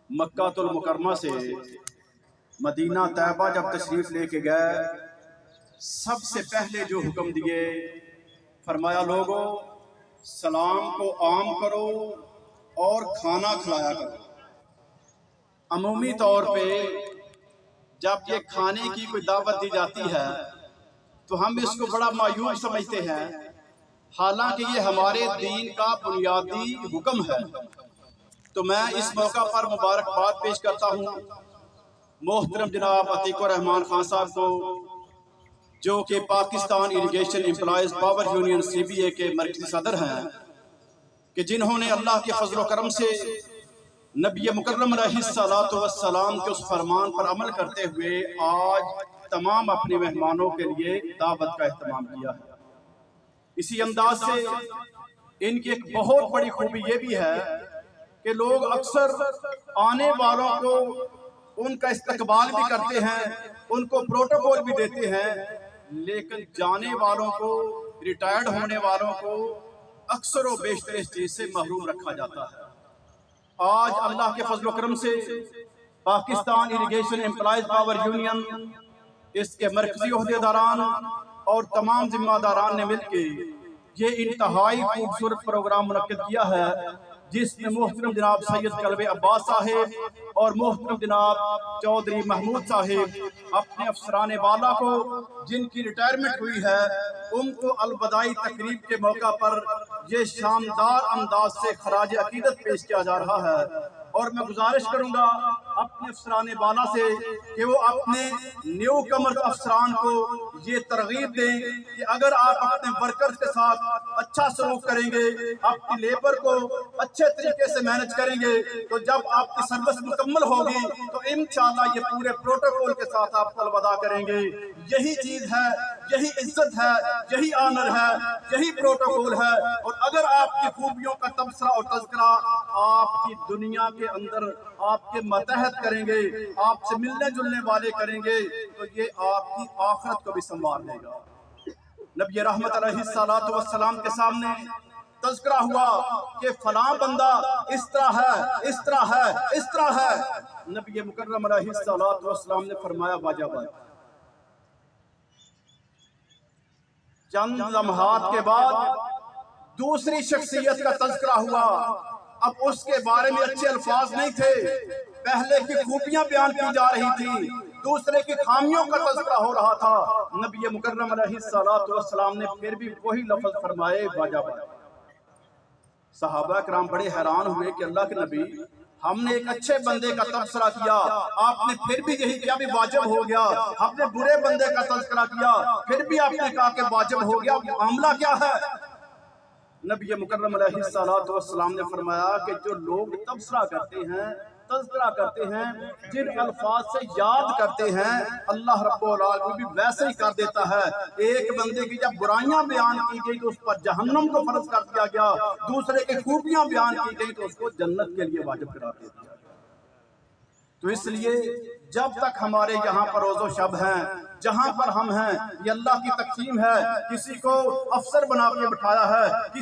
مکہ المکرمہ سے مدینہ طیبہ جب تشریف لے کے گئے، سب سے پہلے جو حکم دیے، فرمایا لوگوں سلام کو عام کرو اور کھانا کھلایا کرو۔ عمومی طور پہ جب یہ کھانے کی کوئی دعوت دی جاتی ہے تو ہم اس کو بڑا مایوب سمجھتے ہیں، حالانکہ یہ ہمارے دین کا بنیادی حکم ہے۔ تو میں اس موقع پر مبارکباد پیش کرتا ہوں محترم جناب عتیق الرحمان خان صاحب کو، جو کہ Pakistan irrigation employees power union CBA کے مرکزی صدر ہیں، کہ جنہوں نے اللہ کے فضل و کرم سے نبی مکرم علیہ الصلوۃ والسلام کے اس فرمان پر عمل کرتے ہوئے آج تمام اپنے مہمانوں کے لیے دعوت کا اہتمام کیا ہے۔ اسی انداز سے ان کی ایک بہت بڑی خوبی یہ بھی ہے کہ لوگ اکثر آنے والوں کو ان کا استقبال بھی کرتے ہیں، ان کو پروٹوکول بھی دیتے ہیں، لیکن جانے والوں کو، ریٹائرڈ ہونے والوں کو اکثر و بیشتر اس چیز سے محروم رکھا جاتا ہے۔ آج اللہ کے فضل و کرم سے Pakistan irrigation employees power union, اس کے مرکزی عہدیداران اور تمام ذمہ داران نے مل کے یہ انتہائی خوبصورت پروگرام منعقد کیا ہے، جس میں محترم جناب سید کلب عباس صاحب اور محترم جناب چودھری محمود صاحب اپنے افسران والا کو، جن کی ریٹائرمنٹ ہوئی ہے، ان کو الوداعی تقریب کے موقع پر یہ شاندار انداز سے خراج عقیدت پیش کیا جا رہا ہے۔ اور میں گزارش کروں گا اپنے افسران والا سے کہ وہ اپنے نیو کمر افسران کو یہ ترغیب دیں کہ اگر آپ اپنے ورکرز کے ساتھ اچھا سلوک کریں گے، اپنی لیبر کو اچھے طریقے سے مینج کریں گے، تو جب آپ کی سروس مکمل ہوگی تو انشاءاللہ یہ پورے پروٹوکول کے ساتھ آپ کو الوداع کریں گے۔ یہی چیز ہے، یہی عزت ہے، یہی آنر ہے، یہی پروٹوکول ہے۔ اور اگر آپ کی خوبیوں کا تبصرہ اور تذکرہ آپ کی دنیا کے اندر آپ کے ماتحت کریں گے، آپ سے ملنے جلنے والے کریں گے، تو یہ آپ کی آخرت کو بھی سنوار لے گا۔ نبی رحمت علیہ الصلوۃ والسلام کے سامنے تذکرہ ہوا کہ فلاں بندہ اس طرح ہے، اس طرح ہے، اس طرح ہے۔ نبی مکرم علیہ الصلوۃ والسلام نے فرمایا واجب ہے۔ چند لمحات کے بعد دوسری شخصیت کا تذکرہ ہوا۔ اب اس کے بارے میں اچھے الفاظ نہیں تھے، پہلے کی خوبیاں بیان کی جا رہی تھی، دوسرے کی خامیوں کا تذکرہ ہو رہا تھا۔ نبی مکرم علیہ الصلوۃ والسلام نے پھر بھی وہی لفظ فرمائے واجب ہے۔ صحابہ کرام بڑے حیران ہوئے کہ اللہ کے نبی، ہم نے ایک اچھے بندے کا تذکرہ کیا، آپ نے پھر بھی یہی کیا بھی واجب ہو گیا، ہم نے برے بندے کا تذکرہ کیا، پھر بھی آپ نے کہا کہ واجب ہو گیا، معاملہ کیا ہے؟ نبی مکرم علیہ الصلوۃ والسلام نے فرمایا کہ جو لوگ تبصرہ کرتے ہیں، تذکرہ کرتے ہیں، جن الفاظ سے یاد کرتے ہیں، اللہ رب العالمین بھی ویسے ہی کر دیتا ہے۔ ایک بندے کی جب برائیاں بیان کی گئی تو اس پر جہنم کو فرض کر دیا گیا، دوسرے کی خوبیاں بیان کی گئی تو اس کو جنت کے لیے واجب قرار دے دیا گیا۔ تو اس لیے جب تک ہمارے یہاں پر روز و شب ہیں، جہاں پر ہم ہیں، یہ اللہ کی تقسیم ہے، کسی کو افسر بنا کے بٹھایا ہے، کسی